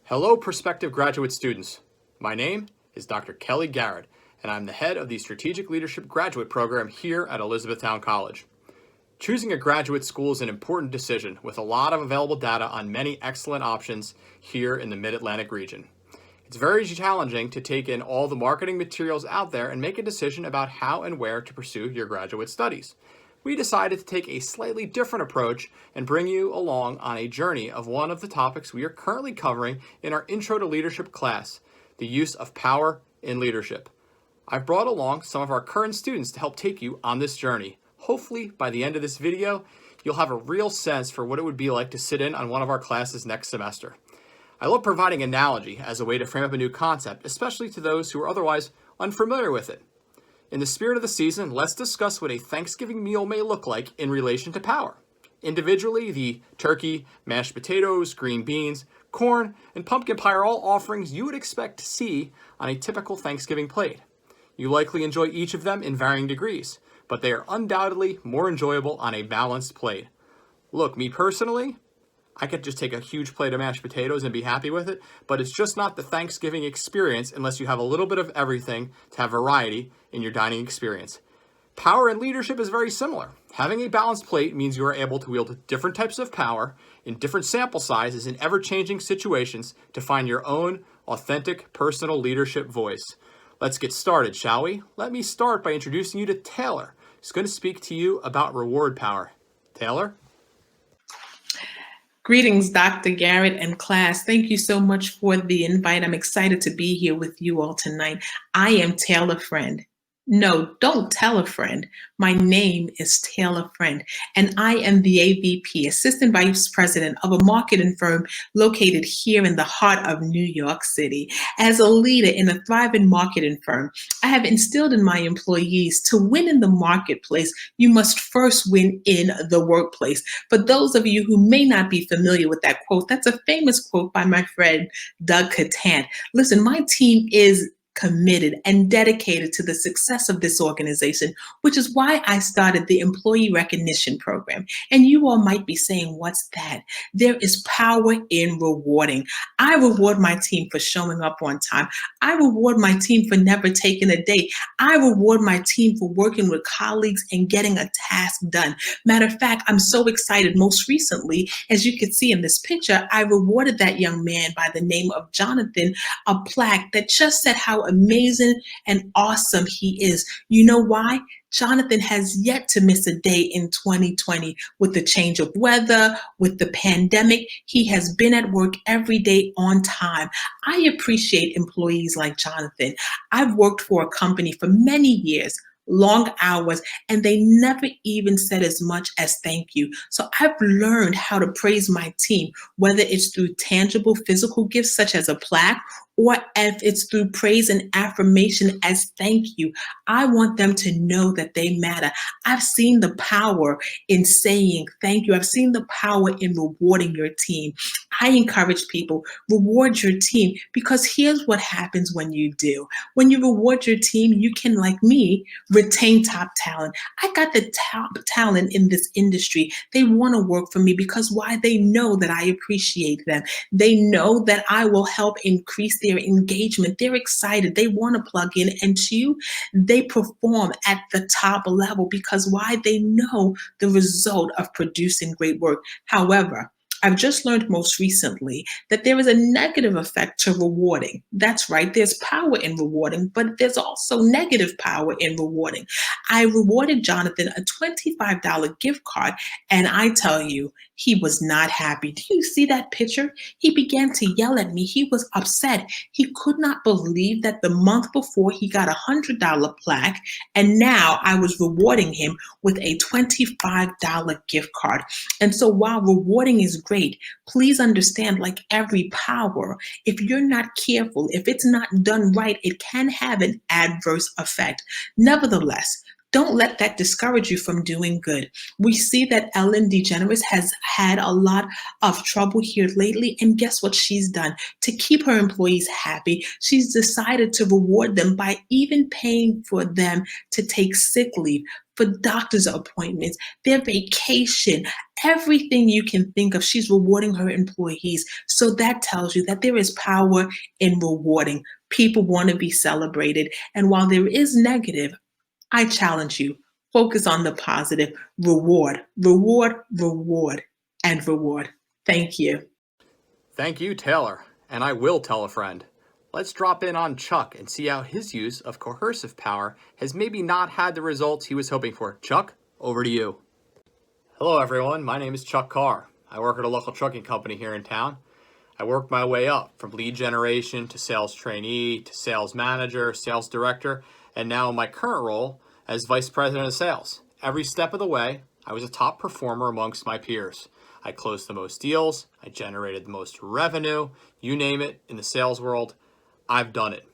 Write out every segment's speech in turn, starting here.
Hello, prospective graduate students. My name is Dr. Kelly Garrett, and I'm the head of the Strategic Leadership Graduate Program here at Elizabethtown College. Choosing a graduate school is an important decision with a lot of available data on many excellent options here in the Mid-Atlantic region. It's very challenging to take in all the marketing materials out there and make a decision about how and where to pursue your graduate studies. We decided to take a slightly different approach and bring you along on a journey of one of the topics we are currently covering in our Intro to Leadership class, the use of power in leadership. I've brought along some of our current students to help take you on this journey. Hopefully, by the end of this video, you'll have a real sense for what it would be like to sit in on one of our classes next semester. I love providing analogy as a way to frame up a new concept, especially to those who are otherwise unfamiliar with it. In the spirit of the season, let's discuss what a Thanksgiving meal may look like in relation to power. Individually, the turkey, mashed potatoes, green beans, corn, and pumpkin pie are all offerings you would expect to see on a typical Thanksgiving plate. You likely enjoy each of them in varying degrees, but they are undoubtedly more enjoyable on a balanced plate. Look, me personally, I could just take a huge plate of mashed potatoes and be happy with it, but it's just not the Thanksgiving experience unless you have a little bit of everything to have variety in your dining experience. Power and leadership is very similar. Having a balanced plate means you are able to wield different types of power in different sample sizes in ever-changing situations to find your own authentic personal leadership voice. Let's get started, shall we? Let me start by introducing you to Taylor, who's going to speak to you about reward power. Taylor? Greetings, Dr. Garrett and class. Thank you so much for the invite. I'm excited to be here with you all tonight. I am Taylor Friend. No, don't tell a friend. My name is Taylor Friend, and I am the AVP, Assistant Vice President of a marketing firm located here in the heart of New York City. As a leader in a thriving marketing firm, I have instilled in my employees to win in the marketplace, you must first win in the workplace. For those of you who may not be familiar with that quote, that's a famous quote by my friend Doug Catan. Listen, my team is committed and dedicated to the success of this organization, which is why I started the Employee Recognition Program. And you all might be saying, what's that? There is power in rewarding. I reward my team for showing up on time. I reward my team for never taking a day. I reward my team for working with colleagues and getting a task done. Matter of fact, I'm so excited. Most recently, as you can see in this picture, I rewarded that young man by the name of Jonathan a plaque that just said how amazing and awesome he is. You know why? Jonathan has yet to miss a day in 2020 with the change of weather, with the pandemic. He has been at work every day on time. I appreciate employees like Jonathan. I've worked for a company for many years, long hours, and they never even said as much as thank you. So I've learned how to praise my team, whether it's through tangible physical gifts such as a plaque, or if it's through praise and affirmation as thank you. I want them to know that they matter. I've seen the power in saying thank you. I've seen the power in rewarding your team. I encourage people, reward your team, because here's what happens when you do. When you reward your team, you can, like me, retain top talent. I got the top talent in this industry. They want to work for me because why? They know that I appreciate them. They know that I will help increase their engagement. They're excited. They want to plug in. And two, they perform at the top level because why? They know the result of producing great work. However, I've just learned most recently that there is a negative effect to rewarding. That's right, there's power in rewarding, but there's also negative power in rewarding. I rewarded Jonathan a $25 gift card, and I tell you, he was not happy. Do you see that picture? He began to yell at me. He was upset. He could not believe that the month before he got a $100 plaque, and now I was rewarding him with a $25 gift card. And so while rewarding is great, please understand, like every power, if you're not careful, if it's not done right, it can have an adverse effect. Nevertheless, don't let that discourage you from doing good. We see that Ellen DeGeneres has had a lot of trouble here lately, and guess what she's done? To keep her employees happy, she's decided to reward them by even paying for them to take sick leave. for doctor's appointments, their vacation, everything you can think of. She's rewarding her employees. So that tells you that there is power in rewarding. People want to be celebrated. And while there is negative, I challenge you, focus on the positive. Reward, reward, reward, and reward. Thank you. Thank you, Taylor, and I will tell a friend. Let's drop in on Chuck and see how his use of coercive power has maybe not had the results he was hoping for. Chuck, over to you. Hello, everyone. My name is Chuck Carr. I work at a local trucking company here in town. I worked my way up from lead generation to sales trainee to sales manager, sales director, and now in my current role as vice president of sales. Every step of the way, I was a top performer amongst my peers. I closed the most deals, I generated the most revenue, you name it, in the sales world, I've done it.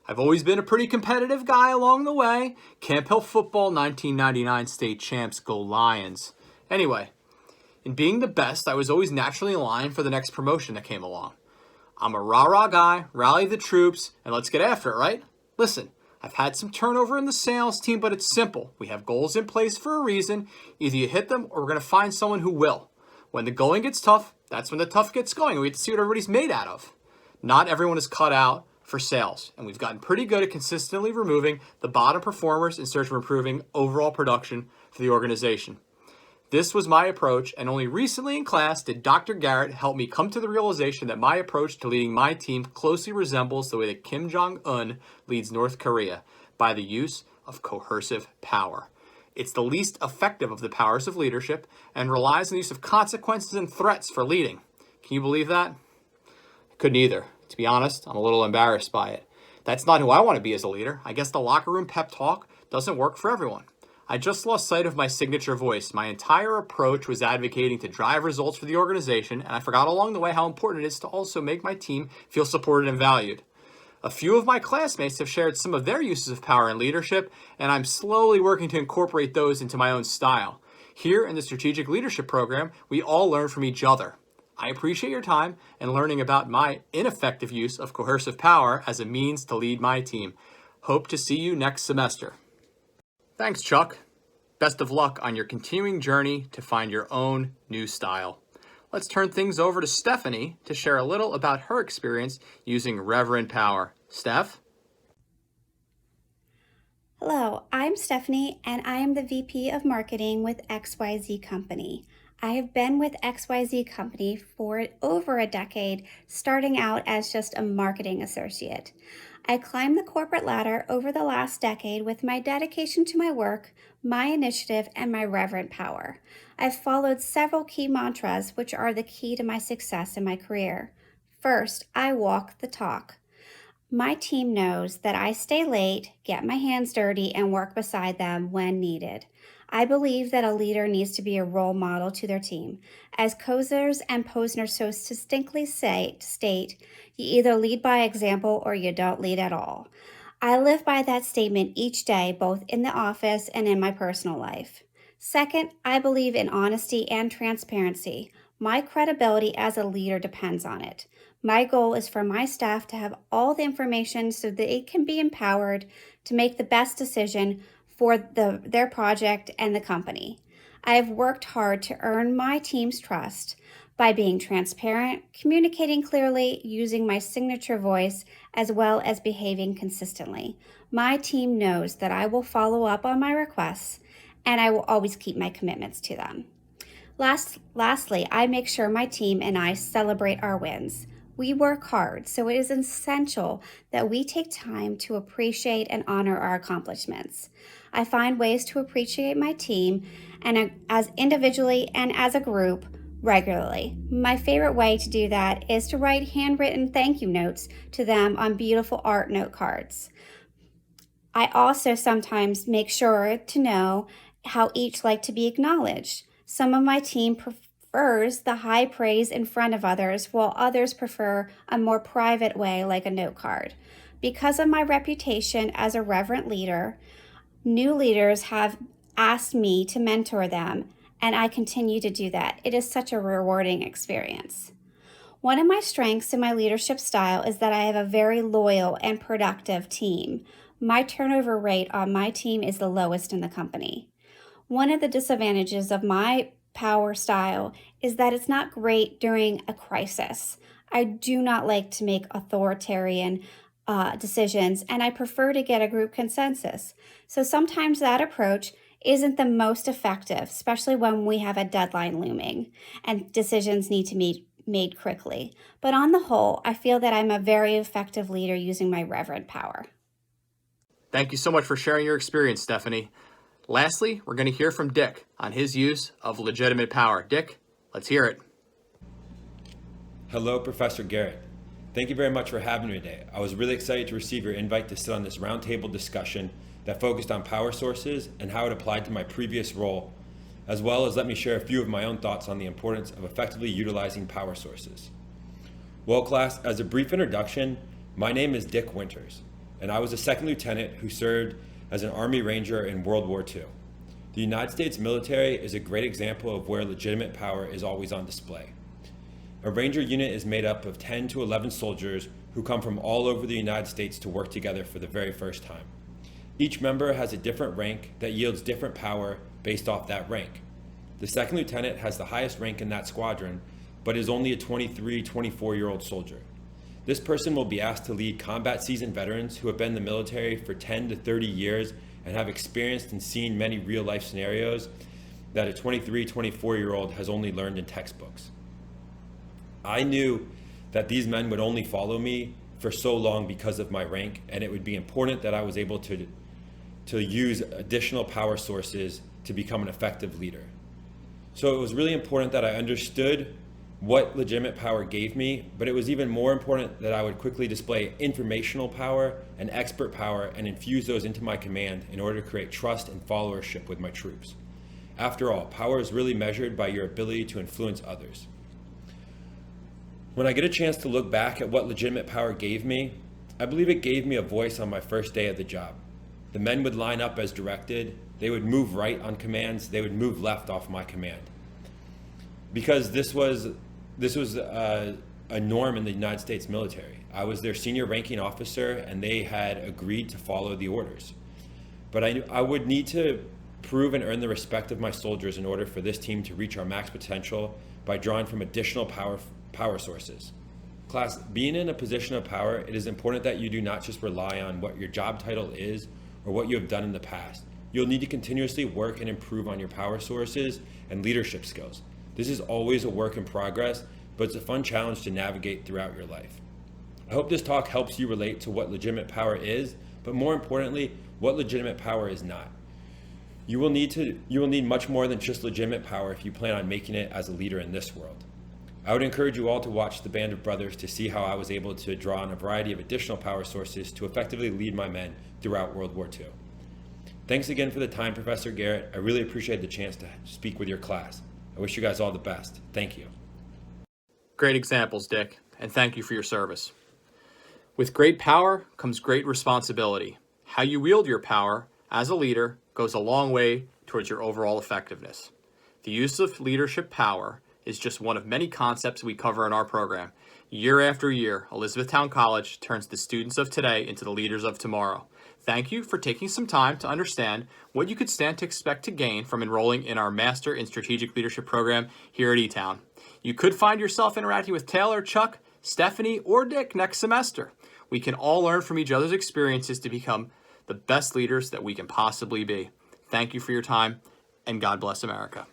I've always been a pretty competitive guy along the way. Camp Hill football, 1999 state champs, go Lions. Anyway, in being the best, I was always naturally in line for the next promotion that came along. I'm a rah-rah guy, rally the troops, and let's get after it, right? Listen, I've had some turnover in the sales team, but it's simple. We have goals in place for a reason. Either you hit them or we're going to find someone who will. When the going gets tough, that's when the tough gets going. We have to see what everybody's made out of. Not everyone is cut out for sales, and we've gotten pretty good at consistently removing the bottom performers in search of improving overall production for the organization. This was my approach, and only recently in class did Dr. Garrett help me come to the realization that my approach to leading my team closely resembles the way that Kim Jong-un leads North Korea, by the use of coercive power. It's the least effective of the powers of leadership and relies on the use of consequences and threats for leading. Can you believe that? I couldn't either. To be honest, I'm a little embarrassed by it. That's not who I want to be as a leader. I guess the locker room pep talk doesn't work for everyone. I just lost sight of my signature voice. My entire approach was advocating to drive results for the organization, and I forgot along the way how important it is to also make my team feel supported and valued. A few of my classmates have shared some of their uses of power and leadership, and I'm slowly working to incorporate those into my own style. Here in the Strategic Leadership Program, we all learn from each other. I appreciate your time and learning about my ineffective use of coercive power as a means to lead my team. Hope to see you next semester. Thanks, Chuck. Best of luck on your continuing journey to find your own new style. Let's turn things over to Stephanie to share a little about her experience using Reverent Power. Steph? Hello, I'm Stephanie, and I am the VP of Marketing with XYZ Company. I have been with XYZ Company for over a decade, starting out as just a marketing associate. I climbed the corporate ladder over the last decade with my dedication to my work, my initiative, and my reverent power. I've followed several key mantras which are the key to my success in my career. First, I walk the talk. My team knows that I stay late, get my hands dirty, and work beside them when needed. I believe that a leader needs to be a role model to their team. As Kozers and Posner so distinctly state, you either lead by example or you don't lead at all. I live by that statement each day, both in the office and in my personal life. Second, I believe in honesty and transparency. My credibility as a leader depends on it. My goal is for my staff to have all the information so that they can be empowered to make the best decision for their project and the company. I have worked hard to earn my team's trust by being transparent, communicating clearly, using my signature voice, as well as behaving consistently. My team knows that I will follow up on my requests, and I will always keep my commitments to them. Lastly, I make sure my team and I celebrate our wins. We work hard, so it is essential that we take time to appreciate and honor our accomplishments. I find ways to appreciate my team, and as individually and as a group, regularly. My favorite way to do that is to write handwritten thank you notes to them on beautiful art note cards. I also sometimes make sure to know how each like to be acknowledged. Some of my team prefers the high praise in front of others, while others prefer a more private way like a note card. Because of my reputation as a reverent leader, new leaders have asked me to mentor them, and I continue to do that. It is such a rewarding experience. One of my strengths in my leadership style is that I have a very loyal and productive team. My turnover rate on my team is the lowest in the company. One of the disadvantages of my power style is that it's not great during a crisis. I do not like to make authoritarian decisions, and I prefer to get a group consensus. So sometimes that approach isn't the most effective, especially when we have a deadline looming and decisions need to be made quickly. But on the whole, I feel that I'm a very effective leader using my reverend power. Thank you so much for sharing your experience, Stephanie. Lastly, we're going to hear from Dick on his use of legitimate power. Dick, let's hear it. Hello, Professor Garrett. Thank you very much for having me today. I was really excited to receive your invite to sit on this roundtable discussion that focused on power sources and how it applied to my previous role, as well as let me share a few of my own thoughts on the importance of effectively utilizing power sources. Well, class, as a brief introduction, my name is Dick Winters, and I was a second lieutenant who served as an Army Ranger in World War II. The United States military is a great example of where legitimate power is always on display. A Ranger unit is made up of 10 to 11 soldiers who come from all over the United States to work together for the very first time. Each member has a different rank that yields different power based off that rank. The second lieutenant has the highest rank in that squadron, but is only a 23, 24-year-old soldier. This person will be asked to lead combat seasoned veterans who have been in the military for 10 to 30 years and have experienced and seen many real-life scenarios that a 23, 24-year-old has only learned in textbooks. I knew that these men would only follow me for so long because of my rank, and it would be important that I was able to use additional power sources to become an effective leader. So it was really important that I understood what legitimate power gave me, but it was even more important that I would quickly display informational power and expert power and infuse those into my command in order to create trust and followership with my troops. After all, power is really measured by your ability to influence others. When I get a chance to look back at what legitimate power gave me, I believe it gave me a voice on my first day of the job. The men would line up as directed. They would move right on commands. They would move left off my command. Because this was a norm in the United States military. I was their senior ranking officer, and they had agreed to follow the orders. But I would need to prove and earn the respect of my soldiers in order for this team to reach our max potential by drawing from additional power sources. Class, being in a position of power, it is important that you do not just rely on what your job title is or what you have done in the past. You'll need to continuously work and improve on your power sources and leadership skills. This is always a work in progress, but it's a fun challenge to navigate throughout your life. I hope this talk helps you relate to what legitimate power is, but more importantly, what legitimate power is not. You will need much more than just legitimate power if you plan on making it as a leader in this world. I would encourage you all to watch The Band of Brothers to see how I was able to draw on a variety of additional power sources to effectively lead my men throughout World War II. Thanks again for the time, Professor Garrett. I really appreciate the chance to speak with your class. I wish you guys all the best. Thank you. Great examples, Dick, and thank you for your service. With great power comes great responsibility. How you wield your power as a leader goes a long way towards your overall effectiveness. The use of leadership power is just one of many concepts we cover in our program. Year after year, Elizabethtown College turns the students of today into the leaders of tomorrow. Thank you for taking some time to understand what you could stand to expect to gain from enrolling in our Master in Strategic Leadership program here at eTown. You could find yourself interacting with Taylor, Chuck, Stephanie, or Dick next semester. We can all learn from each other's experiences to become the best leaders that we can possibly be. Thank you for your time, and God bless America.